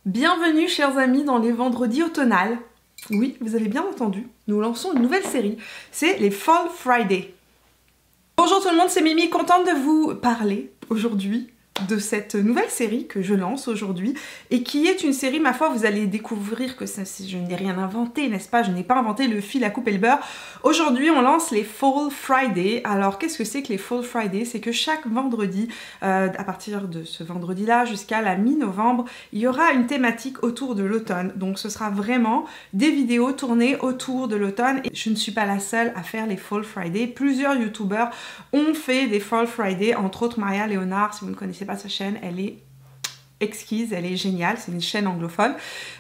Bienvenue chers amis dans les vendredis automnales. Oui, vous avez bien entendu, nous lançons une nouvelle série, c'est les Fall Friday. Bonjour tout le monde, c'est Mimi, contente de vous parler aujourd'hui de cette nouvelle série que je lance aujourd'hui et qui est une série, ma foi, vous allez découvrir que je n'ai rien inventé, n'est-ce pas? Je n'ai pas inventé le fil à couper le beurre. Aujourd'hui, on lance les Fall Friday. Alors, qu'est-ce que c'est que les Fall Friday? C'est que chaque vendredi, à partir de ce vendredi-là jusqu'à la mi-novembre, il y aura une thématique autour de l'automne. Donc, ce sera vraiment des vidéos tournées autour de l'automne. Et je ne suis pas la seule à faire les Fall Friday. Plusieurs youtubeurs ont fait des Fall Friday, entre autres Maria Léonard. Si vous ne connaissez pas sa chaîne, elle est exquise, elle est géniale, c'est une chaîne anglophone.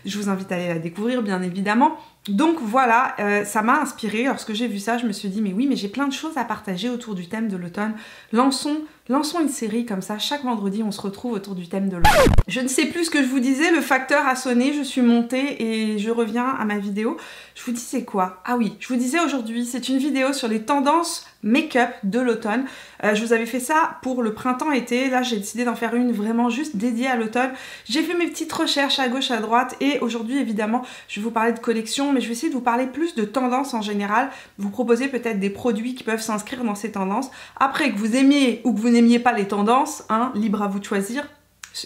Je vous invite à aller la découvrir, bien évidemment. Donc voilà, ça m'a inspirée. Lorsque j'ai vu ça, je me suis dit, mais oui, mais j'ai plein de choses à partager autour du thème de l'automne. Lançons une série comme ça. Chaque vendredi, on se retrouve autour du thème de l'automne. Je ne sais plus ce que je vous disais, le facteur a sonné, je suis montée et je reviens à ma vidéo. Je vous disais quoi? Ah oui, je vous disais aujourd'hui, c'est une vidéo sur les tendances make-up de l'automne. Je vous avais fait ça pour le printemps-été. Là, j'ai décidé d'en faire une vraiment juste dédiée à l'automne. J'ai fait mes petites recherches à gauche, à droite et aujourd'hui, évidemment, je vais vous parler de collection, mais je vais essayer de vous parler plus de tendances en général. Vous proposer peut-être des produits qui peuvent s'inscrire dans ces tendances. Après, que vous aimiez ou que vous n'aimiez pas les tendances, hein, libre à vous de choisir.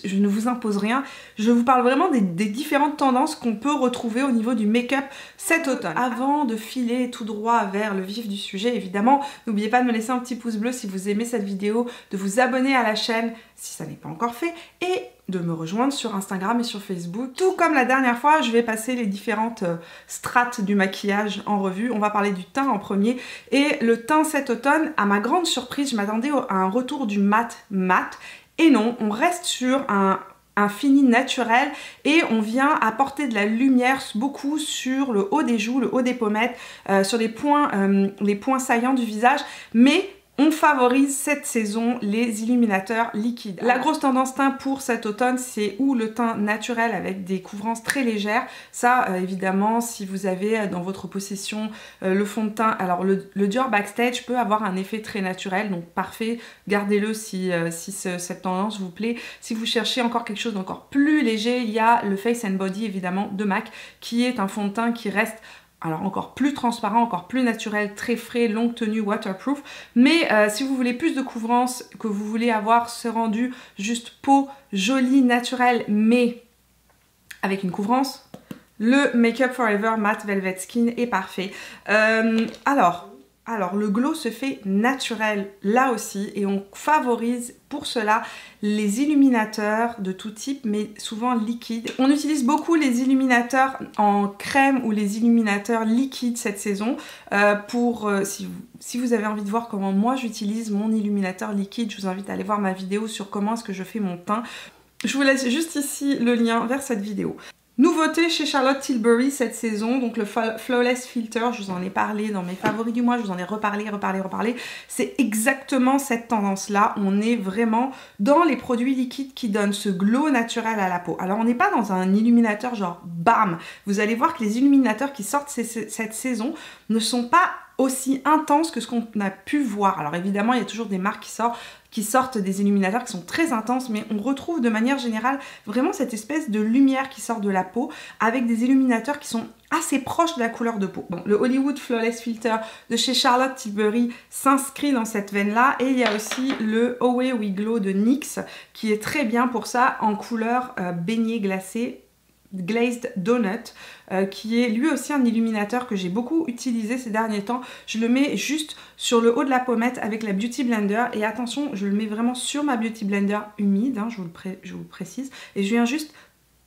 Je ne vous impose rien, je vous parle vraiment des différentes tendances qu'on peut retrouver au niveau du make-up cet automne. Avant de filer tout droit vers le vif du sujet, évidemment, n'oubliez pas de me laisser un petit pouce bleu si vous aimez cette vidéo, de vous abonner à la chaîne si ça n'est pas encore fait, et de me rejoindre sur Instagram et sur Facebook. Tout comme la dernière fois, je vais passer les différentes strates du maquillage en revue. On va parler du teint en premier. Et le teint cet automne, à ma grande surprise, je m'attendais à un retour du mat. Et non, on reste sur un fini naturel et on vient apporter de la lumière beaucoup sur le haut des joues, le haut des pommettes, sur les points saillants du visage, mais on favorise cette saison les illuminateurs liquides. La grosse tendance teint pour cet automne, c'est ou le teint naturel avec des couvrances très légères. Ça, évidemment, si vous avez dans votre possession le fond de teint, alors le Dior Backstage peut avoir un effet très naturel, donc parfait, gardez-le si cette tendance vous plaît. Si vous cherchez encore quelque chose d'encore plus léger, il y a le Face and Body, évidemment, de MAC, qui est un fond de teint qui reste alors encore plus transparent, encore plus naturel, très frais, longue tenue, waterproof. Mais si vous voulez plus de couvrance, que vous voulez avoir ce rendu juste peau jolie, naturelle, mais avec une couvrance, le Make Up Forever Matte Velvet Skin est parfait. Alors, le glow se fait naturel là aussi et on favorise pour cela les illuminateurs de tout type mais souvent liquides. On utilise beaucoup les illuminateurs en crème ou les illuminateurs liquides cette saison si vous avez envie de voir comment moi j'utilise mon illuminateur liquide, je vous invite à aller voir ma vidéo sur comment est-ce que je fais mon teint. Je vous laisse juste ici le lien vers cette vidéo. Nouveauté chez Charlotte Tilbury cette saison, donc le Flawless Filter, je vous en ai parlé dans mes favoris du mois, je vous en ai reparlé. C'est exactement cette tendance-là, on est vraiment dans les produits liquides qui donnent ce glow naturel à la peau. Alors on n'est pas dans un illuminateur genre bam, vous allez voir que les illuminateurs qui sortent cette saison ne sont pas aussi intenses que ce qu'on a pu voir. Alors évidemment, il y a toujours des marques qui sortent des illuminateurs qui sont très intenses, mais on retrouve de manière générale vraiment cette espèce de lumière qui sort de la peau avec des illuminateurs qui sont assez proches de la couleur de peau. Bon, le Hollywood Flawless Filter de chez Charlotte Tilbury s'inscrit dans cette veine-là et il y a aussi le Away We Glow de NYX qui est très bien pour ça en couleur beignet glacé. Glazed Donut, qui est lui aussi un illuminateur que j'ai beaucoup utilisé ces derniers temps. Je le mets juste sur le haut de la pommette avec la Beauty Blender et attention, je le mets vraiment sur ma Beauty Blender humide, hein, je vous le précise, et je viens juste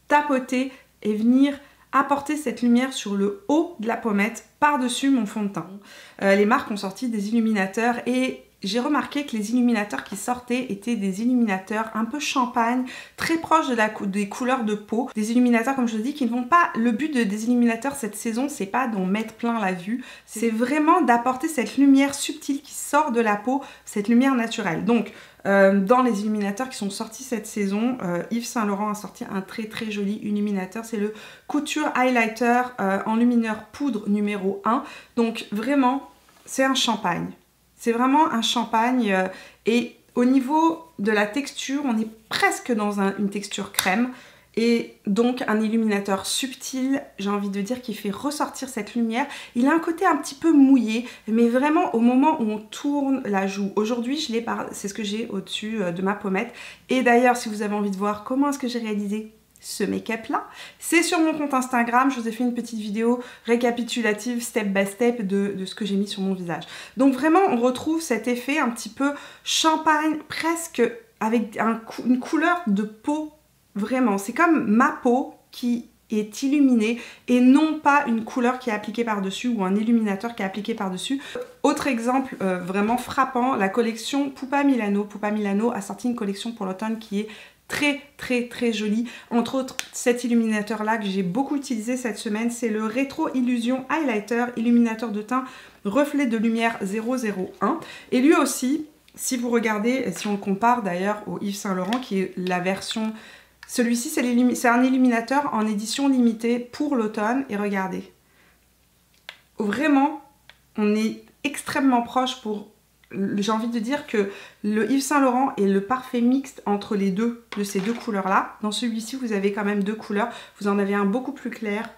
tapoter et venir apporter cette lumière sur le haut de la pommette par-dessus mon fond de teint. Les marques ont sorti des illuminateurs et j'ai remarqué que les illuminateurs qui sortaient étaient des illuminateurs un peu champagne, très proches des couleurs de peau. Des illuminateurs, comme je le dis, qui ne vont pas... Le but des illuminateurs cette saison, c'est pas d'en mettre plein la vue, c'est vraiment d'apporter cette lumière subtile qui sort de la peau, cette lumière naturelle. Donc, dans les illuminateurs qui sont sortis cette saison, Yves Saint Laurent a sorti un très très joli illuminateur, c'est le Couture Highlighter Enlumineur Poudre numéro 1. Donc vraiment, c'est un champagne. C'est vraiment un champagne et au niveau de la texture, on est presque dans une texture crème et donc un illuminateur subtil, j'ai envie de dire, qui fait ressortir cette lumière. Il a un côté un petit peu mouillé, mais vraiment au moment où on tourne la joue. Aujourd'hui, c'est ce que j'ai au-dessus de ma pommette. Et d'ailleurs, si vous avez envie de voir comment est-ce que j'ai réalisé ce make-up là, c'est sur mon compte Instagram. Je vous ai fait une petite vidéo récapitulative step by step de ce que j'ai mis sur mon visage. Donc vraiment on retrouve cet effet un petit peu champagne, presque avec une couleur de peau. Vraiment, c'est comme ma peau qui est illuminée et non pas une couleur qui est appliquée par-dessus ou un illuminateur qui est appliqué par-dessus. Autre exemple vraiment frappant, la collection Pupa Milano. Pupa Milano a sorti une collection pour l'automne qui est très jolie. Entre autres, cet illuminateur là que j'ai beaucoup utilisé cette semaine, c'est le Retro Illusion Highlighter, illuminateur de teint reflet de lumière 001. Et lui aussi, si vous regardez, si on le compare d'ailleurs au Yves Saint Laurent qui est la version... Celui-ci, c'est un illuminateur en édition limitée pour l'automne. Et regardez, vraiment, on est extrêmement proche pour... J'ai envie de dire que le Yves Saint Laurent est le parfait mixte entre les deux, de ces deux couleurs-là. Dans celui-ci, vous avez quand même deux couleurs. Vous en avez un beaucoup plus clair.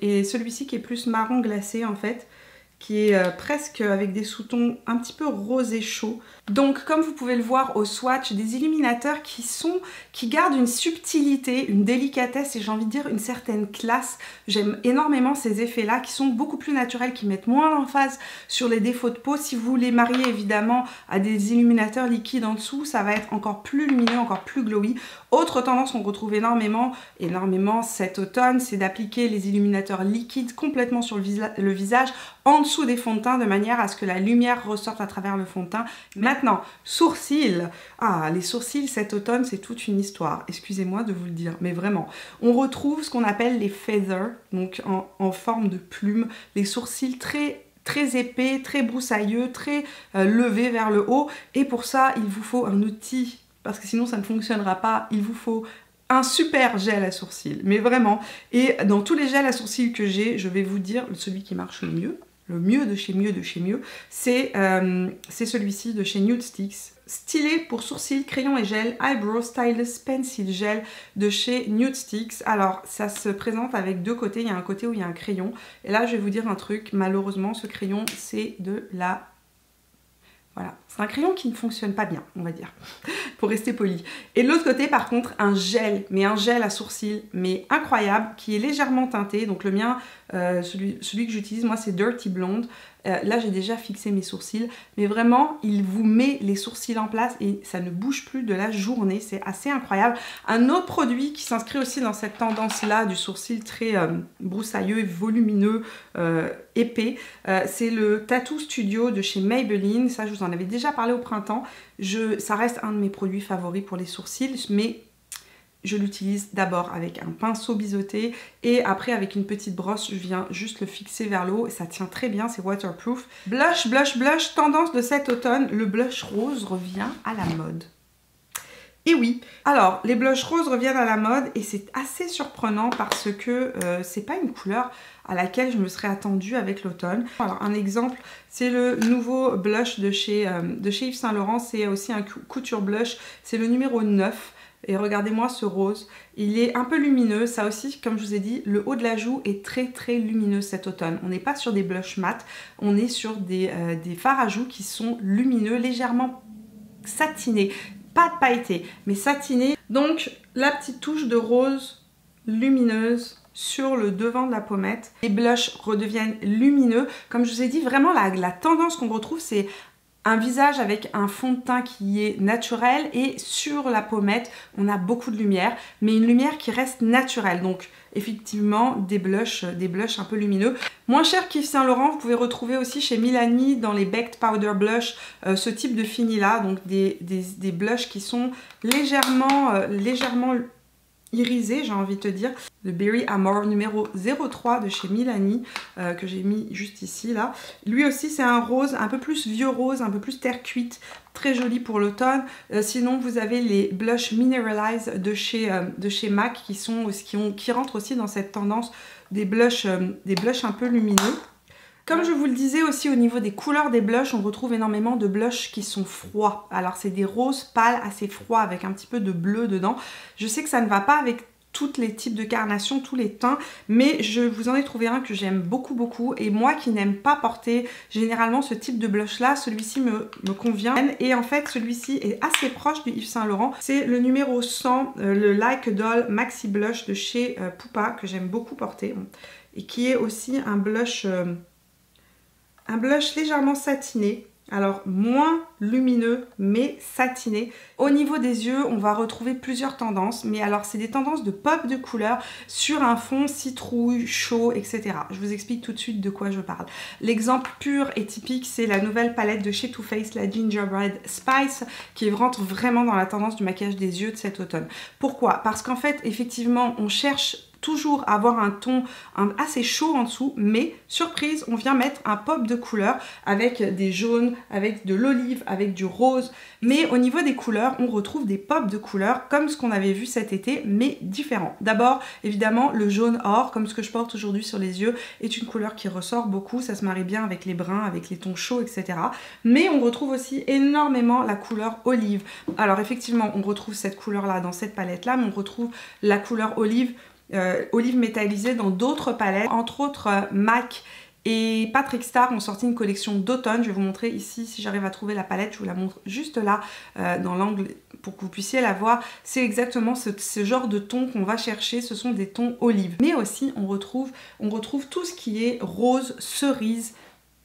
Et celui-ci qui est plus marron glacé en fait, qui est presque avec des sous-tons un petit peu rosé chaud. Donc comme vous pouvez le voir au swatch, des illuminateurs qui gardent une subtilité, une délicatesse et j'ai envie de dire une certaine classe. J'aime énormément ces effets-là qui sont beaucoup plus naturels, qui mettent moins l'emphase sur les défauts de peau. Si vous les mariez évidemment à des illuminateurs liquides en dessous, ça va être encore plus lumineux, encore plus glowy. Autre tendance qu'on retrouve énormément cet automne, c'est d'appliquer les illuminateurs liquides complètement sur le visage, en dessous des fonds de teint, de manière à ce que la lumière ressorte à travers le fond de teint. Maintenant, sourcils. Ah, les sourcils cet automne, c'est toute une histoire. Excusez-moi de vous le dire, mais vraiment. On retrouve ce qu'on appelle les feathers, donc en forme de plume. Les sourcils très épais, très broussailleux, très levés vers le haut. Et pour ça, il vous faut un outil, parce que sinon ça ne fonctionnera pas. Il vous faut un super gel à sourcils, mais vraiment. Et dans tous les gels à sourcils que j'ai, je vais vous dire celui qui marche le mieux de chez mieux, c'est celui-ci de chez Nude Sticks. Stylet pour sourcils, crayon et gel, Eyebrow Stylus Pencil Gel de chez Nude Sticks. Alors, ça se présente avec deux côtés. Il y a un côté où il y a un crayon. Et là, je vais vous dire un truc. Malheureusement, ce crayon, c'est de la... Voilà, c'est un crayon qui ne fonctionne pas bien, on va dire, pour rester poli. Et de l'autre côté, par contre, un gel, mais un gel à sourcils, mais incroyable, qui est légèrement teinté. Donc le mien, celui que j'utilise, moi, c'est Dirty Blonde. Là, j'ai déjà fixé mes sourcils, mais vraiment, il vous met les sourcils en place et ça ne bouge plus de la journée. C'est assez incroyable. Un autre produit qui s'inscrit aussi dans cette tendance-là du sourcil très broussailleux, volumineux, épais, c'est le Tattoo Studio de chez Maybelline. Ça, je vous en avais déjà parlé au printemps. Ça reste un de mes produits favoris pour les sourcils, mais je l'utilise d'abord avec un pinceau biseauté et après avec une petite brosse, je viens juste le fixer vers le haut et ça tient très bien, c'est waterproof. Blush, tendance de cet automne, le blush rose revient à la mode. Et oui, alors les blushs roses reviennent à la mode et c'est assez surprenant parce que c'est pas une couleur à laquelle je me serais attendue avec l'automne. Alors un exemple, c'est le nouveau blush de chez Yves Saint Laurent, c'est aussi un couture blush, c'est le numéro 9. Et regardez-moi ce rose, il est un peu lumineux, ça aussi comme je vous ai dit, le haut de la joue est très lumineux cet automne. On n'est pas sur des blushs mat, on est sur des fards à joues qui sont lumineux, légèrement satinés, pas pailletés, mais satinés. Donc la petite touche de rose lumineuse sur le devant de la pommette. Les blushs redeviennent lumineux. Comme je vous ai dit, vraiment la tendance qu'on retrouve, c'est un visage avec un fond de teint qui est naturel et sur la pommette, on a beaucoup de lumière, mais une lumière qui reste naturelle. Donc effectivement, des blushs un peu lumineux. Moins cher qu'Yves Saint Laurent, vous pouvez retrouver aussi chez Milani dans les Baked Powder Blush ce type de fini là, donc des blushs qui sont légèrement irisé, j'ai envie de te dire. Le Berry Amore numéro 03 de chez Milani, que j'ai mis juste ici, là. Lui aussi, c'est un rose, un peu plus vieux rose, un peu plus terre cuite, très joli pour l'automne. Sinon, vous avez les blush Mineralize de chez MAC, qui rentrent aussi dans cette tendance des blushs un peu lumineux. Comme je vous le disais aussi au niveau des couleurs des blushs, on retrouve énormément de blushs qui sont froids. Alors c'est des roses pâles assez froids avec un petit peu de bleu dedans. Je sais que ça ne va pas avec tous les types de carnations, tous les teints, mais je vous en ai trouvé un que j'aime beaucoup beaucoup, et moi qui n'aime pas porter généralement ce type de blush là, celui-ci me convient. Et en fait celui-ci est assez proche du Yves Saint Laurent, c'est le numéro 100, le Like a Doll Maxi Blush de chez Pupa, que j'aime beaucoup porter, et qui est aussi un blush légèrement satiné. Alors moins lumineux mais satiné. Au niveau des yeux, on va retrouver plusieurs tendances, mais alors c'est des tendances de pop de couleur sur un fond citrouille, chaud, etc. Je vous explique tout de suite de quoi je parle. L'exemple pur et typique, c'est la nouvelle palette de chez Too Faced, la Gingerbread Spice, qui rentre vraiment dans la tendance du maquillage des yeux de cet automne. Pourquoi? Parce qu'en fait, effectivement, on cherche toujours à avoir un ton assez chaud en dessous, mais surprise, on vient mettre un pop de couleur avec des jaunes, avec de l'olive, avec du rose. Mais au niveau des couleurs, on retrouve des pops de couleurs comme ce qu'on avait vu cet été, mais différents. D'abord, évidemment, le jaune or, comme ce que je porte aujourd'hui sur les yeux, est une couleur qui ressort beaucoup. Ça se marie bien avec les bruns, avec les tons chauds, etc. Mais on retrouve aussi énormément la couleur olive. Alors effectivement, on retrouve cette couleur-là dans cette palette-là, mais on retrouve la couleur olive métallisée dans d'autres palettes, entre autres MAC et Patrick Star ont sorti une collection d'automne. Je vais vous montrer ici, si j'arrive à trouver la palette, je vous la montre juste là dans l'angle pour que vous puissiez la voir. C'est exactement ce genre de ton qu'on va chercher, ce sont des tons olive. Mais aussi on retrouve tout ce qui est rose, cerise.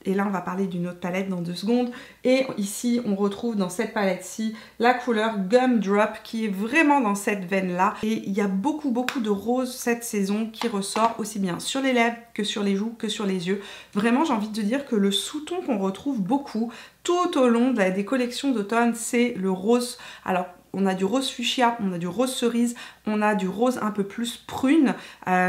Et là on va parler d'une autre palette dans 2 secondes. Et ici on retrouve dans cette palette-ci la couleur Gumdrop qui est vraiment dans cette veine-là. Et il y a beaucoup de rose cette saison qui ressort aussi bien sur les lèvres que sur les joues que sur les yeux. Vraiment j'ai envie de dire que le sous-ton qu'on retrouve beaucoup tout au long des collections d'automne, c'est le rose. Alors on a du rose fuchsia, on a du rose cerise, on a du rose un peu plus prune,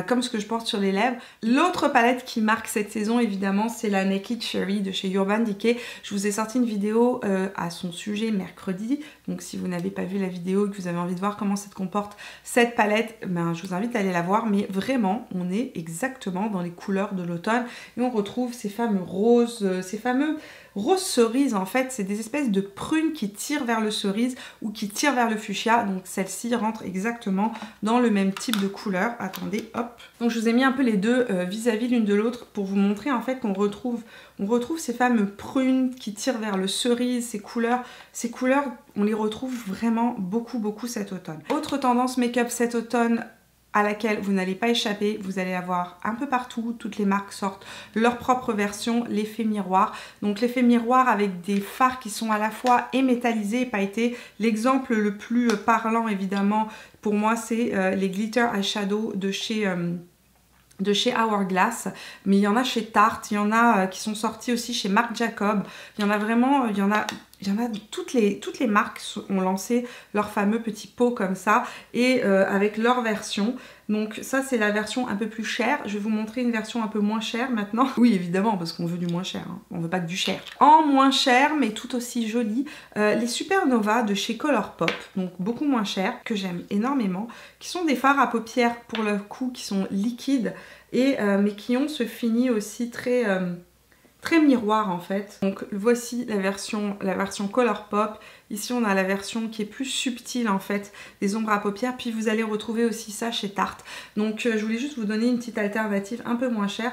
comme ce que je porte sur les lèvres. L'autre palette qui marque cette saison, évidemment, c'est la Naked Cherry de chez Urban Decay. Je vous ai sorti une vidéo à son sujet mercredi, donc si vous n'avez pas vu la vidéo et que vous avez envie de voir comment se comporte cette palette, ben, je vous invite à aller la voir. Mais vraiment, on est exactement dans les couleurs de l'automne et on retrouve ces fameux roses, ces fameux rose cerise. En fait, c'est des espèces de prunes qui tirent vers le cerise ou qui tirent vers le fuchsia. Donc celle-ci rentre exactement dans le même type de couleur. Attendez, hop. Donc je vous ai mis un peu les deux vis-à-vis l'une de l'autre pour vous montrer en fait qu'on retrouve ces fameux prunes qui tirent vers le cerise. Ces couleurs, on les retrouve vraiment beaucoup cet automne. Autre tendance make-up cet automne à laquelle vous n'allez pas échapper, vous allez avoir un peu partout, toutes les marques sortent leur propre version, l'effet miroir. Donc l'effet miroir avec des fards qui sont à la fois et métallisés et pailletés. L'exemple le plus parlant évidemment pour moi c'est les glitter eyeshadow de chez Hourglass, mais il y en a chez Tarte, il y en a qui sont sortis aussi chez Marc Jacob, il y en a vraiment, toutes les marques ont lancé leur fameux petit pot comme ça et avec leur version. Donc ça c'est la version un peu plus chère. Je vais vous montrer une version un peu moins chère maintenant. Oui évidemment parce qu'on veut du moins cher, hein. On veut pas que du cher. En moins cher mais tout aussi joli, les Supernova de chez Colourpop, donc beaucoup moins cher, que j'aime énormément, qui sont des fards à paupières pour le coup qui sont liquides et mais qui ont ce fini aussi très miroir en fait. Donc voici la version Colourpop. Ici on a la version qui est plus subtile en fait des ombres à paupières, puis vous allez retrouver aussi ça chez Tarte. Donc je voulais juste vous donner une petite alternative un peu moins chère.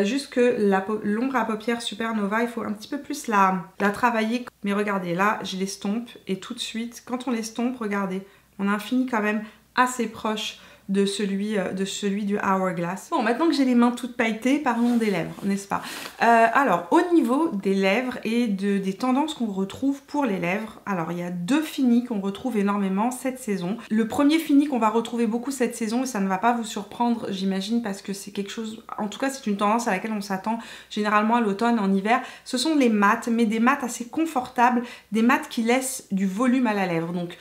Juste que l'ombre à paupières Supernova, il faut un petit peu plus la travailler. Mais regardez, là je l'estompe et tout de suite quand on l'estompe, regardez, on a un fini quand même assez proche de celui du Hourglass. Bon, maintenant que j'ai les mains toutes pailletées, parlons des lèvres, n'est-ce pas? Alors, au niveau des lèvres et des tendances qu'on retrouve pour les lèvres, alors il y a 2 finis qu'on retrouve énormément cette saison. Le premier fini qu'on va retrouver beaucoup cette saison, et ça ne va pas vous surprendre, j'imagine, parce que c'est quelque chose, en tout cas c'est une tendance à laquelle on s'attend généralement à l'automne, en hiver, ce sont les mats, mais des mats assez confortables, des mats qui laissent du volume à la lèvre. Donc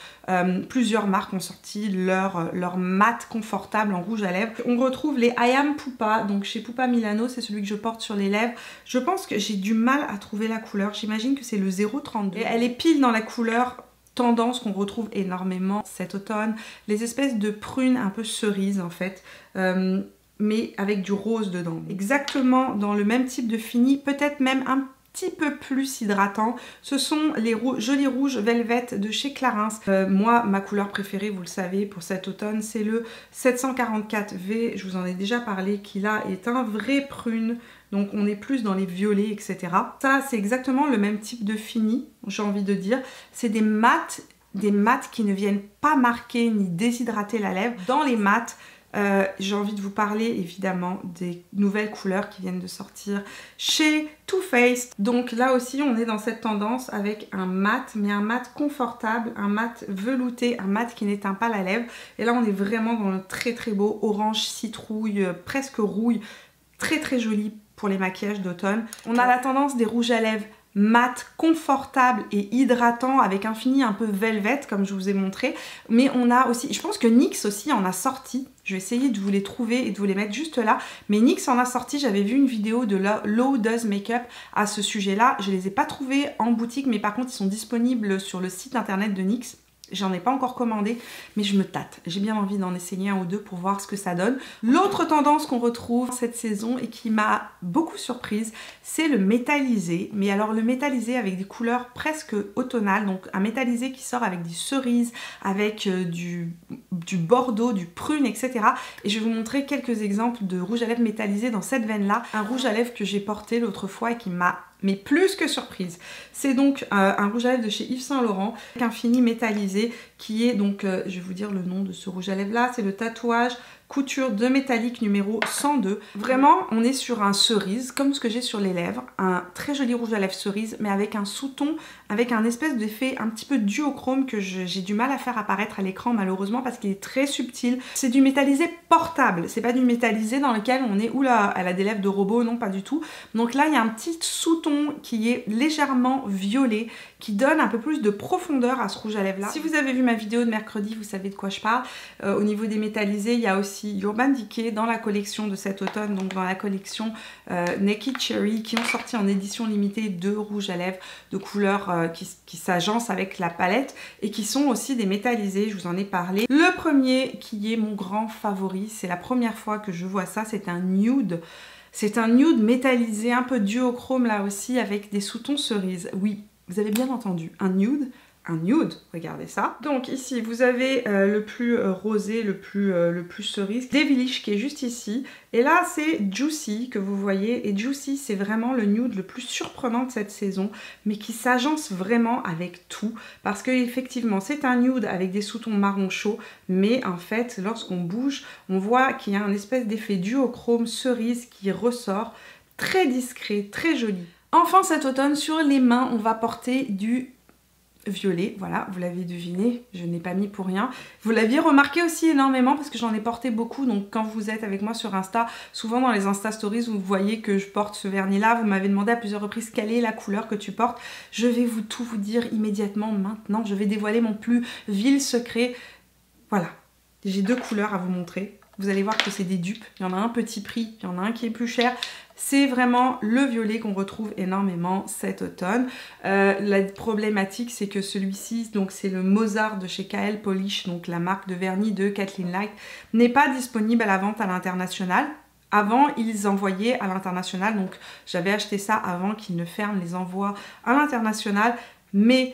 plusieurs marques ont sorti leur mat confortable en rouge à lèvres. On retrouve les I Am Pupa, donc chez Pupa Milano, c'est celui que je porte sur les lèvres. Je pense que j'ai du mal à trouver la couleur, j'imagine que c'est le 032. Et elle est pile dans la couleur tendance qu'on retrouve énormément cet automne, les espèces de prunes un peu cerises en fait. Mais avec du rose dedans. Exactement dans le même type de fini, peut-être même un petit peu plus hydratant. Ce sont les jolis rouges Velvet de chez Clarins. Moi, ma couleur préférée, vous le savez, pour cet automne, c'est le 744V. Je vous en ai déjà parlé, qui là est un vrai prune. Donc on est plus dans les violets, etc. Ça, c'est exactement le même type de fini, j'ai envie de dire. C'est des mats qui ne viennent pas marquer ni déshydrater la lèvre. Dans les mats, j'ai envie de vous parler évidemment des nouvelles couleurs qui viennent de sortir chez Too Faced. Donc là aussi on est dans cette tendance avec un mat, mais un mat confortable, un mat velouté, un mat qui n'éteint pas la lèvre. Et là on est vraiment dans le très très beau orange citrouille, presque rouille, très très joli pour les maquillages d'automne. On a la tendance des rouges à lèvres mat, confortable et hydratant avec un fini un peu velvet comme je vous ai montré. Mais on a aussi, je pense que NYX aussi en a sorti. Je vais essayer de vous les trouver et de vous les mettre juste là. Mais NYX en a sorti, j'avais vu une vidéo de Low Does Makeup à ce sujet-là. Je les ai pas trouvés en boutique, mais par contre ils sont disponibles sur le site internet de NYX. J'en ai pas encore commandé, mais je me tâte. J'ai bien envie d'en essayer un ou deux pour voir ce que ça donne. L'autre tendance qu'on retrouve cette saison et qui m'a beaucoup surprise, c'est le métallisé. Mais alors le métallisé avec des couleurs presque automnales. Donc un métallisé qui sort avec des cerises, avec du bordeaux, du prune, etc. Et je vais vous montrer quelques exemples de rouge à lèvres métallisé dans cette veine-là. Un rouge à lèvres que j'ai porté l'autre fois et qui m'a plus que surprise. C'est donc un rouge à lèvres de chez Yves Saint Laurent avec un fini métallisé qui est donc, je vais vous dire le nom de ce rouge à lèvres là, c'est le Tatouage Couture de métallique numéro 102. Vraiment, on est sur un cerise, comme ce que j'ai sur les lèvres. Un très joli rouge à lèvres cerise, mais avec un sous-ton, avec un espèce d'effet un petit peu duochrome que j'ai du mal à faire apparaître à l'écran malheureusement parce qu'il est très subtil. C'est du métallisé portable, c'est pas du métallisé dans lequel on est, oula, elle a des lèvres de robot, non pas du tout. Donc là, il y a un petit sous-ton qui est légèrement violet, qui donne un peu plus de profondeur à ce rouge à lèvres là. Si vous avez vu ma vidéo de mercredi, vous savez de quoi je parle. Au niveau des métallisés, il y a aussi Urban Decay dans la collection de cet automne, donc dans la collection Naked Cherry, qui ont sorti en édition limitée deux rouges à lèvres de couleurs qui s'agencent avec la palette et qui sont aussi des métallisés, je vous en ai parlé. Le premier qui est mon grand favori, c'est la première fois que je vois ça, c'est un nude. C'est un nude métallisé, un peu duochrome là aussi, avec des sous-tons cerises. Oui, vous avez bien entendu, un nude. Un nude, regardez ça. Donc ici vous avez le plus rosé, le plus cerise, Devilish qui est juste ici. Et là c'est Juicy que vous voyez. Et Juicy c'est vraiment le nude le plus surprenant de cette saison, mais qui s'agence vraiment avec tout. Parce que effectivement c'est un nude avec des sous-tons marron chaud, mais en fait lorsqu'on bouge, on voit qu'il y a un espèce d'effet duochrome cerise qui ressort. Très discret, très joli. Enfin cet automne sur les mains on va porter du violet, voilà, vous l'avez deviné, je n'ai pas mis pour rien. Vous l'aviez remarqué aussi énormément parce que j'en ai porté beaucoup, donc quand vous êtes avec moi sur Insta, souvent dans les Insta Stories, vous voyez que je porte ce vernis là, vous m'avez demandé à plusieurs reprises quelle est la couleur que tu portes. Je vais tout vous dire immédiatement maintenant, je vais dévoiler mon plus vil secret. Voilà, j'ai deux couleurs à vous montrer. Vous allez voir que c'est des dupes, il y en a un petit prix, il y en a un qui est plus cher. C'est vraiment le violet qu'on retrouve énormément cet automne. La problématique, c'est que celui-ci, donc c'est le Mozart de chez KL Polish, donc la marque de vernis de Kathleen Light, n'est pas disponible à la vente à l'international. Avant, ils envoyaient à l'international, donc j'avais acheté ça avant qu'ils ne ferment les envois à l'international, mais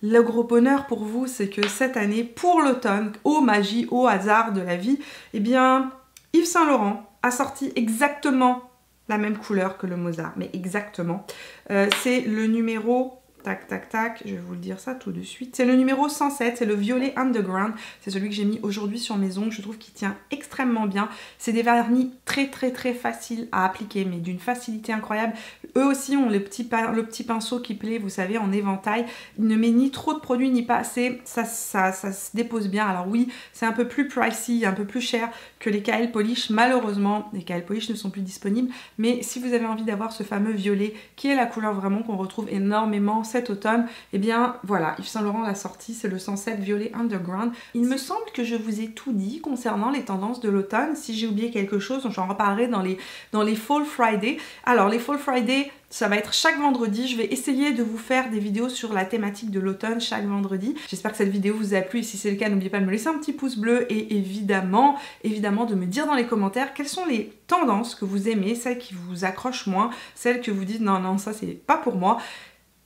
le gros bonheur pour vous, c'est que cette année, pour l'automne, ô magie, ô hasard de la vie, eh bien, Yves Saint Laurent a sorti exactement la même couleur que le Mozart, mais exactement. C'est le numéro, tac tac tac, je vais vous le dire ça tout de suite. C'est le numéro 107, c'est le violet underground. C'est celui que j'ai mis aujourd'hui sur mes ongles, je trouve qu'il tient extrêmement bien. C'est des vernis très faciles à appliquer, mais d'une facilité incroyable. Eux aussi ont le petit pinceau qui plaît, vous savez, en éventail. Il ne met ni trop de produits ni pas assez, ça se dépose bien. Alors oui, c'est un peu plus pricey, un peu plus cher que les KL Polish. Malheureusement, les KL Polish ne sont plus disponibles, mais si vous avez envie d'avoir ce fameux violet, qui est la couleur vraiment qu'on retrouve énormément cet automne, et eh bien voilà, Yves Saint Laurent l'a sorti, c'est le 107 violet underground. Il me semble que je vous ai tout dit concernant les tendances de l'automne. Si j'ai oublié quelque chose, j'en reparlerai dans les Fall Friday. Alors les Fall Friday, et ça va être chaque vendredi. Je vais essayer de vous faire des vidéos sur la thématique de l'automne chaque vendredi. J'espère que cette vidéo vous a plu et si c'est le cas, n'oubliez pas de me laisser un petit pouce bleu et évidemment de me dire dans les commentaires quelles sont les tendances que vous aimez, celles qui vous accrochent moins, celles que vous dites non ça c'est pas pour moi.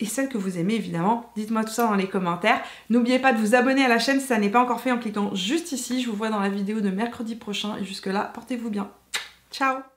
Et celles que vous aimez évidemment, dites-moi tout ça dans les commentaires. N'oubliez pas de vous abonner à la chaîne si ça n'est pas encore fait en cliquant juste ici. Je vous vois dans la vidéo de mercredi prochain et jusque là, portez-vous bien. Ciao!